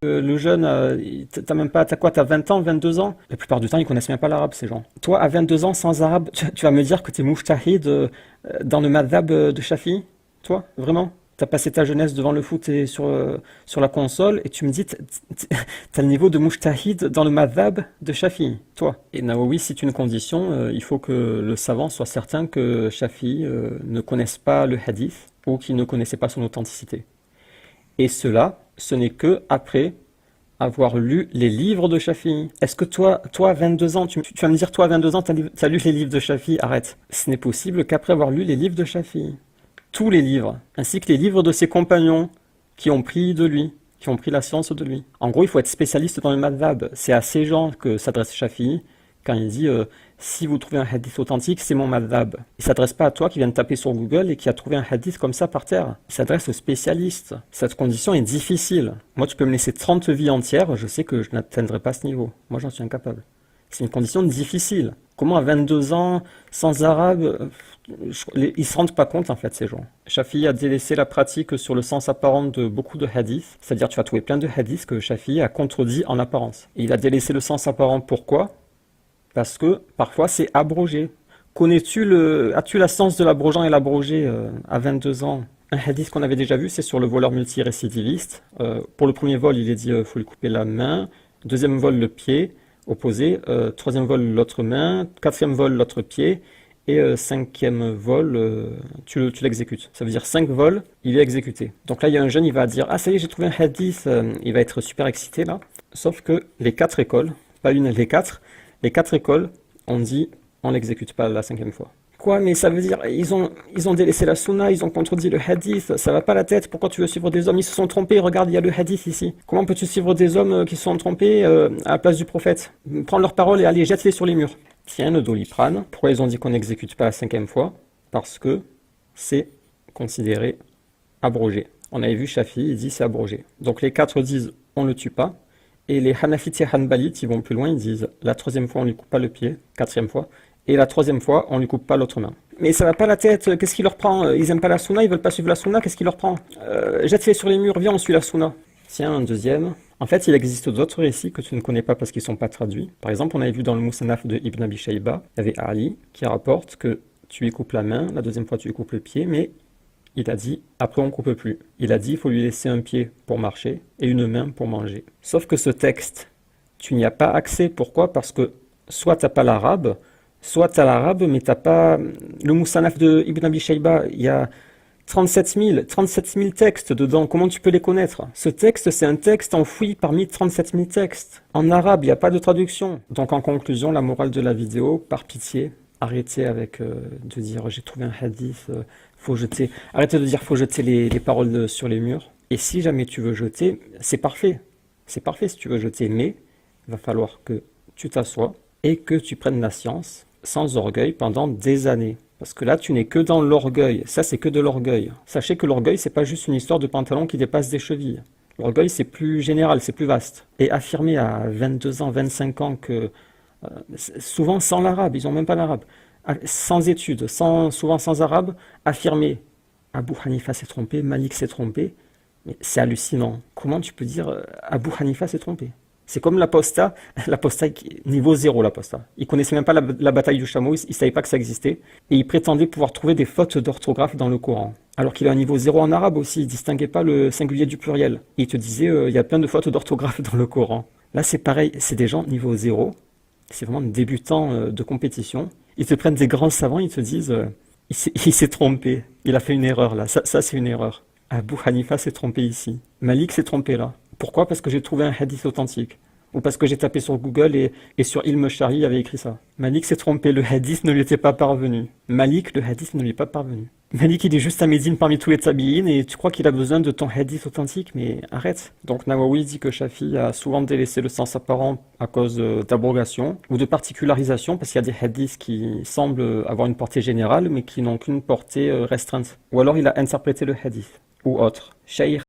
Le jeune, t'as même pas, t'as quoi, t'as 20 ans, 22 ans? La plupart du temps, ils connaissent même pas l'arabe, ces gens. Toi, à 22 ans, sans arabe, tu vas me dire que t'es mujtahid dans le madhab de Shafi? Toi, vraiment? T'as passé ta jeunesse devant le foot et sur la console, et tu me dis, t'as le niveau de mujtahid dans le madhab de Shafi, toi. Et Nawawi cite une condition, il faut que le savant soit certain que Shafi ne connaisse pas le hadith, ou qu'il ne connaissait pas son authenticité. Et cela, ce n'est que après avoir lu les livres de Shafi'i. Est-ce que toi, 22 ans, tu vas me dire, toi, 22 ans, t'as lu les livres de Shafi'i? Arrête. Ce n'est possible qu'après avoir lu les livres de Shafi'i. Tous les livres, ainsi que les livres de ses compagnons qui ont pris de lui, qui ont pris la science de lui. En gros, il faut être spécialiste dans le madhab. C'est à ces gens que s'adresse Shafi'i quand il dit si vous trouvez un hadith authentique, c'est mon madhab. Il s'adresse pas à toi qui viens de taper sur Google et qui a trouvé un hadith comme ça par terre. Il s'adresse aux spécialistes. Cette condition est difficile. Moi, tu peux me laisser 30 vies entières, je sais que je n'atteindrai pas ce niveau. Moi, j'en suis incapable. C'est une condition difficile. Comment à 22 ans, sans arabe, ils se rendent pas compte en fait ces gens. Shafi'i a délaissé la pratique sur le sens apparent de beaucoup de hadiths, c'est-à-dire tu vas trouver plein de hadiths que Shafi'i a contredit en apparence. Et il a délaissé le sens apparent pourquoi? Parce que parfois c'est abrogé. As-tu la science de l'abrogeant et l'abrogé à 22 ans? Un hadith qu'on avait déjà vu, c'est sur le voleur multirécidiviste. Pour le premier vol, il est dit faut lui couper la main. Deuxième vol, le pied opposé. Troisième vol, l'autre main. Quatrième vol, l'autre pied. Et cinquième vol, tu l'exécutes. Ça veut dire 5 vols, il est exécuté. Donc là, il y a un jeune, il va dire ah ça y est, j'ai trouvé un hadith. Il va être super excité là. Sauf que les 4 écoles, pas une, les 4 écoles ont dit on l'exécute pas la 5e fois. Quoi, mais ça veut dire ils ont délaissé la sunna, ils ont contredit le hadith, ça va pas la tête, pourquoi tu veux suivre des hommes? Ils se sont trompés, regarde, il y a le hadith ici. Comment peux-tu suivre des hommes qui se sont trompés à la place du prophète? Prends leurs paroles et allez, jette-les sur les murs. Tiens, le Doliprane, pourquoi ils ont dit qu'on n'exécute pas la 5e fois? Parce que c'est considéré abrogé. On avait vu Shafi, il dit c'est abrogé. Donc les 4 disent on le tue pas. Et les Hanafites et Hanbalites, ils vont plus loin, ils disent la 3e fois on lui coupe pas le pied, 4e fois, et la 3e fois on lui coupe pas l'autre main. Mais ça va pas la tête, qu'est-ce qui leur prend? Ils aiment pas la sunna, ils veulent pas suivre la sunna, qu'est-ce qui leur prend? Jette-les sur les murs, viens on suit la sunna. Tiens, un deuxième. En fait, il existe d'autres récits que tu ne connais pas parce qu'ils sont pas traduits. Par exemple, on avait vu dans le Musannaf de Ibn Abi Shayba, il y avait Ali qui rapporte que tu lui coupes la main, la 2e fois tu lui coupes le pied, mais il a dit, après on coupe plus. Il a dit, il faut lui laisser un pied pour marcher et une main pour manger. Sauf que ce texte, tu n'y as pas accès. Pourquoi? Parce que soit tu n'as pas l'arabe, soit tu as l'arabe, mais tu n'as pas le Musannaf de Ibn Abi Shayba. Il y a 37 000 textes dedans. Comment tu peux les connaître? Ce texte, c'est un texte enfoui parmi 37 000 textes. En arabe, il n'y a pas de traduction. Donc en conclusion, la morale de la vidéo, par pitié, arrêtez avec de dire j'ai trouvé un hadith, faut jeter. Arrêtez de dire faut jeter les paroles sur les murs. Et si jamais tu veux jeter, c'est parfait. C'est parfait si tu veux jeter, mais il va falloir que tu t'assoies et que tu prennes la science sans orgueil pendant des années. Parce que là, tu n'es que dans l'orgueil. Ça, c'est que de l'orgueil. Sachez que l'orgueil, c'est pas juste une histoire de pantalon qui dépasse des chevilles. L'orgueil, c'est plus général, c'est plus vaste. Et affirmer à 22 ans, 25 ans que souvent sans l'arabe, ils n'ont même pas l'arabe, sans études, souvent sans arabe, affirmer Abu Hanifa s'est trompé, Malik s'est trompé, mais c'est hallucinant. Comment tu peux dire Abu Hanifa s'est trompé? C'est comme l'apostat, l'apostat niveau 0 l'apostat. Il connaissait même pas la bataille du chameau, il savait pas que ça existait, et il prétendait pouvoir trouver des fautes d'orthographe dans le Coran. Alors qu'il a un niveau 0 en arabe aussi, il distinguait pas le singulier du pluriel. Et il te disait, il y a plein de fautes d'orthographe dans le Coran. Là c'est pareil, c'est des gens niveau 0, c'est vraiment des débutants de compétition. Ils te prennent des grands savants, ils te disent il s'est trompé, il a fait une erreur là, ça c'est une erreur. Abu Hanifa s'est trompé ici. Malik s'est trompé là. Pourquoi? Parce que j'ai trouvé un hadith authentique. Ou parce que j'ai tapé sur Google et sur Ilm Shari, il y avait écrit ça. Malik s'est trompé, le hadith ne lui était pas parvenu. Malik, le hadith ne lui est pas parvenu. Malik, il est juste à Médine parmi tous les tabi'in et tu crois qu'il a besoin de ton hadith authentique, mais arrête. Donc Nawawi dit que Shafi a souvent délaissé le sens apparent à cause d'abrogation ou de particularisation, parce qu'il y a des hadiths qui semblent avoir une portée générale, mais qui n'ont qu'une portée restreinte. Ou alors il a interprété le hadith, ou autre. Shaykh